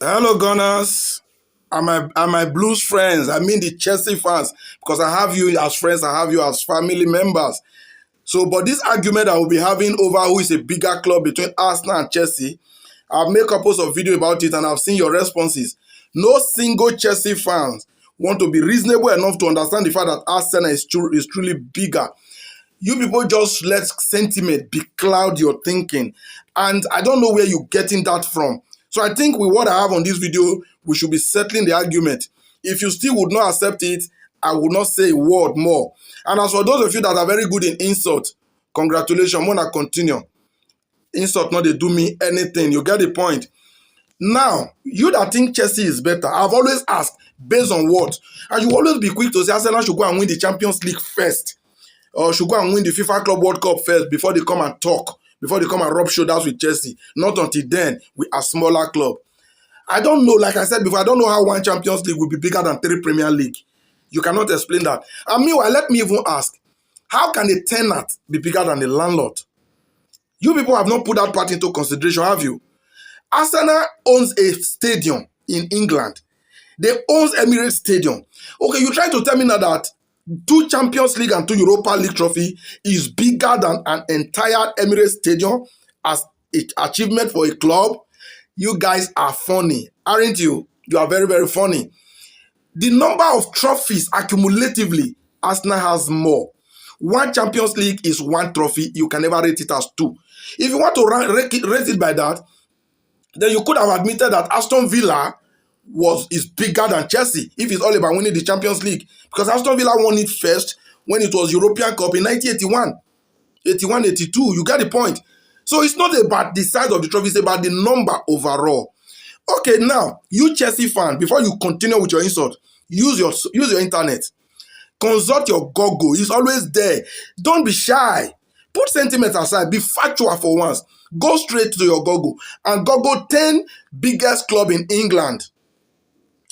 Hello, Gunners. And my Blues friends. I mean the Chelsea fans, because I have you as friends, I have you as family members. So, but this argument that we'll be having over who is a bigger club between Arsenal and Chelsea, I've made couples of video about it and I've seen your responses. No single Chelsea fans want to be reasonable enough to understand the fact that Arsenal is truly bigger. You people just let sentiment becloud your thinking. And I don't know where you're getting that from. So I think with what I have on this video, we should be settling the argument. If you still would not accept it, I will not say a word more. And as for those of you that are very good in insult, congratulations, I'm gonna continue. Insult not they do me anything. You get the point. Now, you that think Chelsea is better, I've always asked, based on what? And you always be quick to say Arsenal should go and win the Champions League first, or should go and win the FIFA Club World Cup first before they come and talk, before they come and rub shoulders with Chelsea. Not until then, we are a smaller club. I don't know, like I said before, I don't know how one Champions League will be bigger than 3 Premier League. You cannot explain that. And meanwhile, let me even ask, how can a tenant be bigger than a landlord? You people have not put that part into consideration, have you? Arsenal owns a stadium in England. They own Emirates Stadium. Okay, you try to tell me now that 2 Champions League and 2 Europa League trophy is bigger than an entire Emirates Stadium as an achievement for a club? You guys are funny, aren't you? You are very, very funny. The number of trophies accumulatively, Arsenal has more. 1 Champions League is 1 trophy. You can never rate it as 2. If you want to rate it by that, then you could have admitted that Aston Villa is bigger than Chelsea if it's all about winning the Champions League, because Aston Villa won it first when it was European Cup in 1981, 81, 82. You get the point. So it's not about the size of the trophy, it's about the number overall. Okay, now, you Chelsea fan, before you continue with your insult, use your internet. Consult your Google. It's always there. Don't be shy. Put sentiment aside. Be factual for once. Go straight to your Google and Google 10 biggest club in England.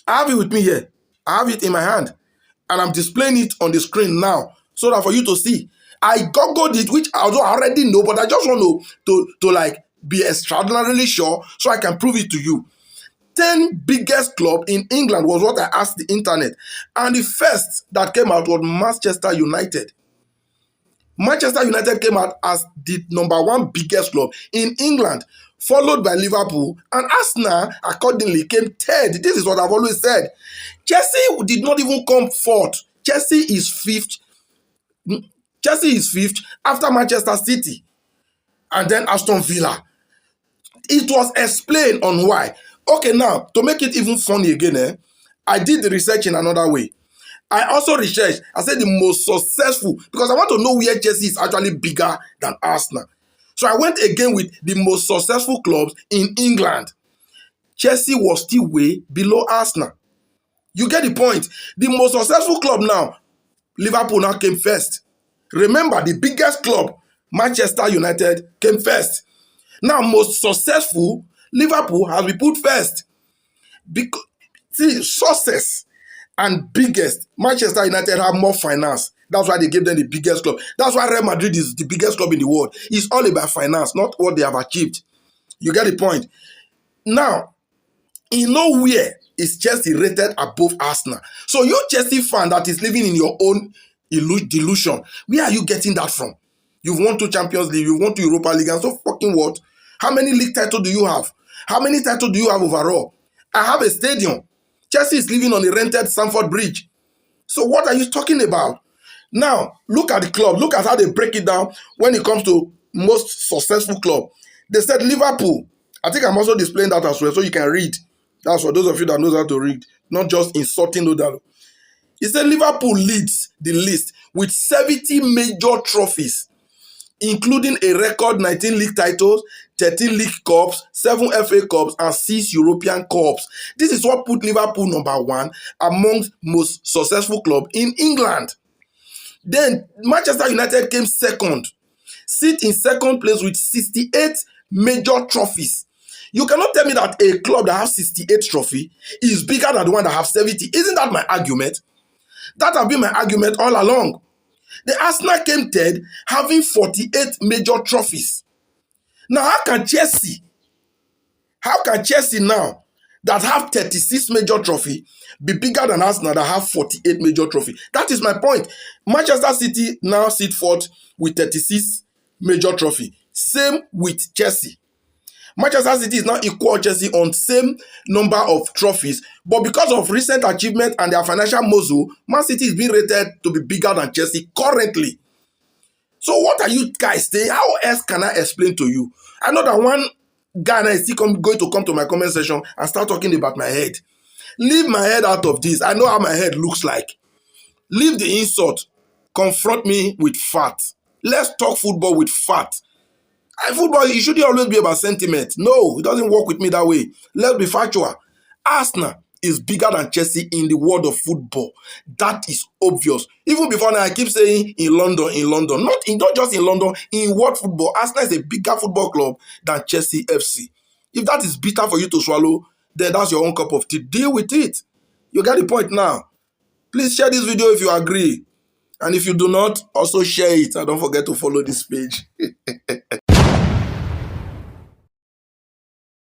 I have it with me here. I have it in my hand. And I'm displaying it on the screen now so that for you to see. I Googled it, which although I already know, but I just want to like be extraordinarily sure so I can prove it to you. 10 biggest club in England was what I asked the internet. And the first that came out was Manchester United. Manchester United came out as the #1 biggest club in England, followed by Liverpool, and Arsenal accordingly came third. This is what I've always said. Chelsea did not even come fourth. Chelsea is fifth. Chelsea is fifth after Manchester City and then Aston Villa. It was explained on why. Okay, now, to make it even funny again, I did the research in another way. I also researched, I said the most successful, because I want to know where Chelsea is actually bigger than Arsenal. So I went again with the most successful clubs in England. Chelsea was still way below Arsenal. You get the point. The most successful club now, Liverpool now came first. Remember, the biggest club, Manchester United, came first. Now, most successful, Liverpool has been put first. Because, see, success and biggest, Manchester United have more finance. That's why they gave them the biggest club. That's why Real Madrid is the biggest club in the world. It's all about finance, not what they have achieved. You get the point. Now, in nowhere is Chelsea rated above Arsenal. So you Chelsea fan that is living in your own delusion, where are you getting that from? You've won 2 Champions League, you've won 2 Europa League, and so fucking what? How many league titles do you have? How many titles do you have overall? I have a stadium. Chelsea is living on a rented Stamford Bridge. So what are you talking about? Now, look at the club. Look at how they break it down when it comes to most successful club. They said Liverpool. I think I'm also displaying that as well so you can read. That's for those of you that knows how to read, not just insulting those. He said Liverpool leads the list with 70 major trophies, including a record 19 league titles, 13 league cups, 7 FA Cups, and 6 European Cups. This is what put Liverpool #1 amongst most successful clubs in England. Then Manchester United came second, sit in second place with 68 major trophies. You cannot tell me that a club that has 68 trophies is bigger than the one that has 70. Isn't that my argument? That has been my argument all along. The Arsenal came third, having 48 major trophies. Now, how can Chelsea now, that have 36 major trophy be bigger than Arsenal that have 48 major trophy? That is my point. Manchester City now sit fourth with 36 major trophy. Same with Chelsea. Manchester City is now equal Chelsea on same number of trophies, but because of recent achievement and their financial muscle, Man City is being rated to be bigger than Chelsea currently. So what are you guys saying? How else can I explain to you? I know that one guy is still going to come to my comment section and start talking about my head. Leave my head out of this. I know how my head looks like. Leave the insult. Confront me with fact. Let's talk football with fact. Football, it shouldn't always be about sentiment. No, it doesn't work with me that way. Let's be factual. Arsenal is bigger than Chelsea in the world of football. That is obvious. Even before now, I keep saying in London. Not just in London, in world football. Arsenal is a bigger football club than Chelsea FC. If that is bitter for you to swallow, then that's your own cup of tea. Deal with it. You get the point now. Please share this video if you agree. And if you do not, also share it. And don't forget to follow this page.